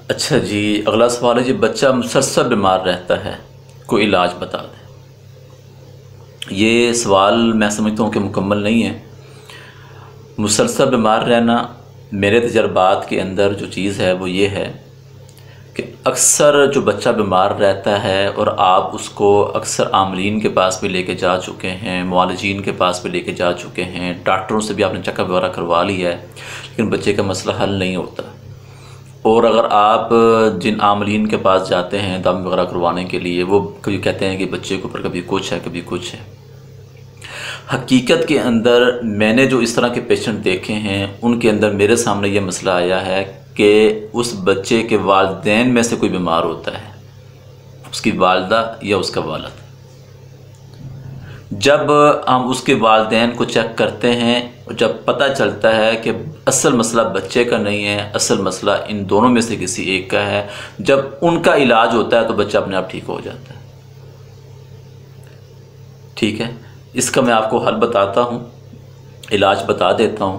اچھا جی، اگلا سوال ہے جی، بچہ مسلسل بیمار رہتا ہے، کوئی علاج بتا دیں۔ یہ سوال میں سمجھتا ہوں کہ مکمل نہیں ہے۔ مسلسل بیمار رہنا میرے تجربات کے اندر جو چیز ہے وہ یہ ہے کہ اکثر جو بچہ بیمار رہتا ہے اور آپ اس کو اکثر عاملین کے پاس بھی لے کے جا چکے ہیں، معالجین کے پاس بھی لے کے جا چکے ہیں، ڈاکٹروں سے بھی آپ نے چیک اپ وغیرہ کروا لیا ہے، لیکن بچے کا مسئلہ حل نہیں ہوتا۔ اور اگر آپ جن عاملین کے پاس جاتے ہیں دم وغیرہ کروانے کے لیے، وہ کبھی کہتے ہیں کہ بچے کے اوپر کبھی کچھ ہے کبھی کچھ ہے۔ حقیقت کے اندر میں نے جو اس طرح کے پیشنٹ دیکھے ہیں ان کے اندر میرے سامنے یہ مسئلہ آیا ہے کہ اس بچے کے والدین میں سے کوئی بیمار ہوتا ہے، اس کی والدہ یا اس کا والد۔ جب ہم اس کے والدین کو چیک کرتے ہیں، جب پتہ چلتا ہے کہ اصل مسئلہ بچے کا نہیں ہے، اصل مسئلہ ان دونوں میں سے کسی ایک کا ہے، جب ان کا علاج ہوتا ہے تو بچہ اپنے آپ ٹھیک ہو جاتا ہے۔ ٹھیک ہے، اس کا میں آپ کو حل بتاتا ہوں، علاج بتا دیتا ہوں،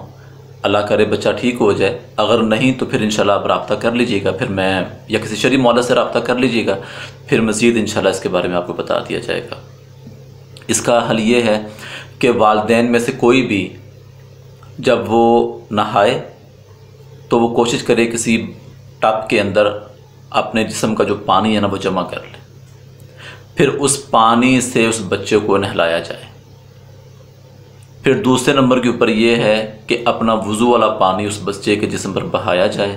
اللہ کرے بچہ ٹھیک ہو جائے۔ اگر نہیں تو پھر انشاءاللہ آپ رابطہ کر لیجئے گا، پھر میں یا کسی شرعی مولا سے رابطہ کر لیجئے گا، پھر مزید انشاءاللہ اس کے بارے میں آپ کو بتا دیا جائے گا۔ اس کا حل یہ ہے کہ والدین میں سے کوئی بھی جب وہ نہائے تو وہ کوشش کرے کسی ٹب کے اندر اپنے جسم کا جو پانی ہے نا وہ جمع کر لے، پھر اس پانی سے اس بچے کو نہلایا جائے۔ پھر دوسرے نمبر کے اوپر یہ ہے کہ اپنا وضو والا پانی اس بچے کے جسم پر بہایا جائے،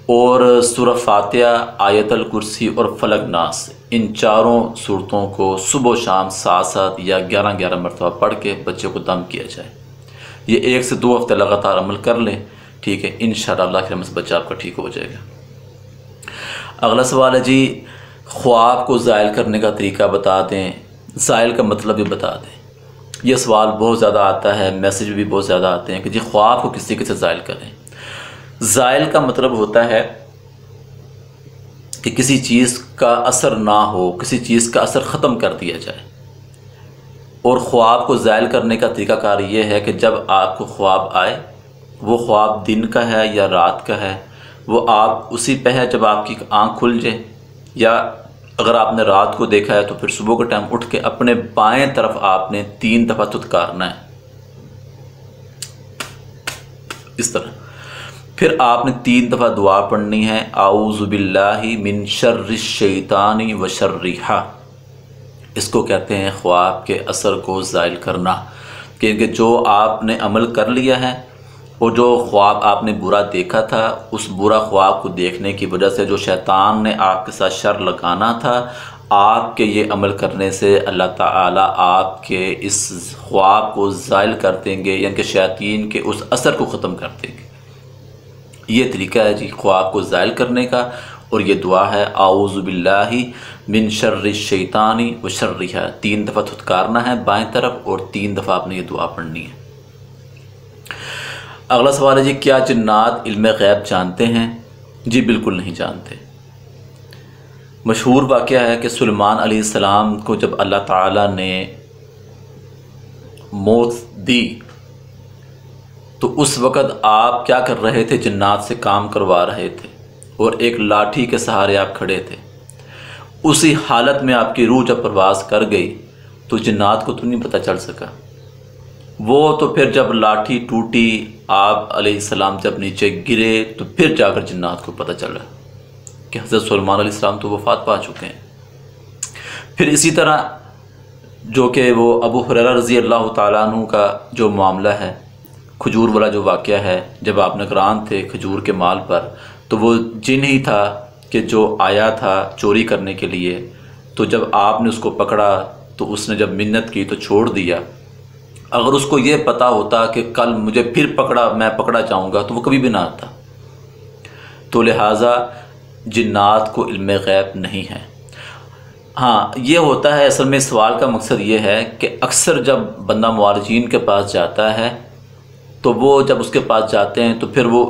اور سورہ فاتحہ، آیت الکرسی اور فلق ناس، ان چاروں صورتوں کو صبح و شام 7 یا 11 مرتبہ پڑھ کے بچے کو دم کیا جائے۔ یہ 1 سے 2 ہفتے لگاتار عمل کر لیں، ٹھیک ہے، انشاءاللہ اللہ کے رحمت سے بچہ آپ کا ٹھیک ہو جائے گا۔ اگلا سوال ہے جی، خواب کو زائل کرنے کا طریقہ بتا دیں، زائل کا مطلب بھی بتا دیں۔ یہ سوال بہت زیادہ آتا ہے، میسیج بھی بہت زیادہ آتے ہیں کہ جی خواب کو کس طریقے سے زائل کریں۔ زائل کا مطلب ہوتا ہے کہ کسی چیز کا اثر نہ ہو، کسی چیز کا اثر ختم کر دیا جائے۔ اور خواب کو زائل کرنے کا طریقہ کار یہ ہے کہ جب آپ کو خواب آئے، وہ خواب دن کا ہے یا رات کا ہے، وہ آپ اسی پہ ہے جب آپ کی آنکھ کھل جائے، یا اگر آپ نے رات کو دیکھا ہے تو پھر صبح کے ٹائم اٹھ کے اپنے بائیں طرف آپ نے 3 دفعہ تھتکارنا ہے، اس طرح۔ پھر آپ نے 3 دفعہ دعا پڑھنی ہے، اعوذ باللہ من شر الشیطان و شرہا۔ اس کو کہتے ہیں خواب کے اثر کو زائل کرنا، کیونکہ جو آپ نے عمل کر لیا ہے اور جو خواب آپ نے برا دیکھا تھا، اس برا خواب کو دیکھنے کی وجہ سے جو شیطان نے آپ کے ساتھ شر لگانا تھا، آپ کے یہ عمل کرنے سے اللہ تعالیٰ آپ کے اس خواب کو زائل کر دیں گے، یعنی کہ شیاطین کے اس اثر کو ختم کر دیں گے۔ یہ طریقہ ہے جی خواب کو زائل کرنے کا، اور یہ دعا ہے اعوذ باللہ من شر الشیطان و شرہا۔ 3 دفعہ تھتکارنا ہے بائیں طرف، اور 3 دفعہ آپ نے یہ دعا پڑھنی ہے۔ اگلا سوال ہے جی، کیا جنات علم غیب جانتے ہیں؟ جی بالکل نہیں جانتے۔ مشہور واقعہ ہے کہ سلیمان علیہ السلام کو جب اللہ تعالیٰ نے موت دی تو اس وقت آپ کیا کر رہے تھے؟ جنات سے کام کروا رہے تھے، اور ایک لاٹھی کے سہارے آپ کھڑے تھے۔ اسی حالت میں آپ کی روح جب پرواز کر گئی تو جنات کو تو نہیں پتہ چل سکا۔ وہ تو پھر جب لاٹھی ٹوٹی، آپ علیہ السلام جب نیچے گرے تو پھر جا کر جنات کو پتہ چلا کہ حضرت سلیمان علیہ السلام تو وفات پا چکے ہیں۔ پھر اسی طرح جو کہ وہ ابو ہریرہ رضی اللہ تعالیٰ عنہ کا جو معاملہ ہے، کھجور والا جو واقعہ ہے، جب آپ نگران تھے کھجور کے مال پر، تو وہ جن ہی تھا کہ جو آیا تھا چوری کرنے کے لیے، تو جب آپ نے اس کو پکڑا تو اس نے جب منت کی تو چھوڑ دیا۔ اگر اس کو یہ پتہ ہوتا کہ کل مجھے پھر میں پکڑا جاؤں گا تو وہ کبھی بھی نہ آتا۔ تو لہٰذا جنات کو علم غیب نہیں ہے۔ ہاں یہ ہوتا ہے، اصل میں سوال کا مقصد یہ ہے کہ اکثر جب بندہ معالجین کے پاس جاتا ہے تو وہ جب اس کے پاس جاتے ہیں تو پھر وہ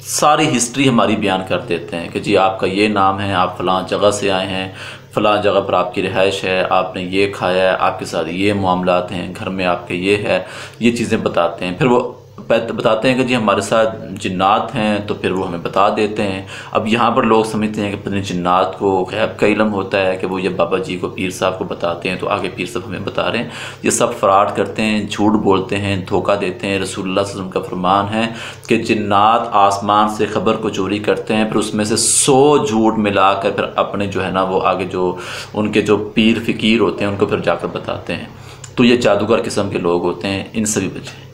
ساری ہسٹری ہماری بیان کر دیتے ہیں کہ جی آپ کا یہ نام ہے، آپ فلاں جگہ سے آئے ہیں، فلاں جگہ پر آپ کی رہائش ہے، آپ نے یہ کھایا ہے، آپ کے ساتھ یہ معاملات ہیں، گھر میں آپ کے یہ ہے، یہ چیزیں بتاتے ہیں۔ پھر وہ بتاتے ہیں کہ جی ہمارے ساتھ جنات ہیں، تو پھر وہ ہمیں بتا دیتے ہیں۔ اب یہاں پر لوگ سمجھتے ہیں کہ پتہ نہیں جنات کو غیب کا علم ہوتا ہے کہ وہ یہ بابا جی کو، پیر صاحب کو بتاتے ہیں، تو آگے پیر صاحب ہمیں بتا رہے ہیں۔ یہ سب فراڈ کرتے ہیں، جھوٹ بولتے ہیں، دھوکہ دیتے ہیں۔ رسول اللہ صلی اللہ علیہ وسلم کا فرمان ہے کہ جنات آسمان سے خبر کو چوری کرتے ہیں، پھر اس میں سے 100 جھوٹ ملا کر پھر اپنے جو ہے نا وہ آگے جو ان کے جو پیر فقیر ہوتے ہیں ان کو پھر جا کر بتاتے ہیں۔ تو یہ جادوگر قسم کے لوگ ہوتے ہیں، ان سے بھی بچیں۔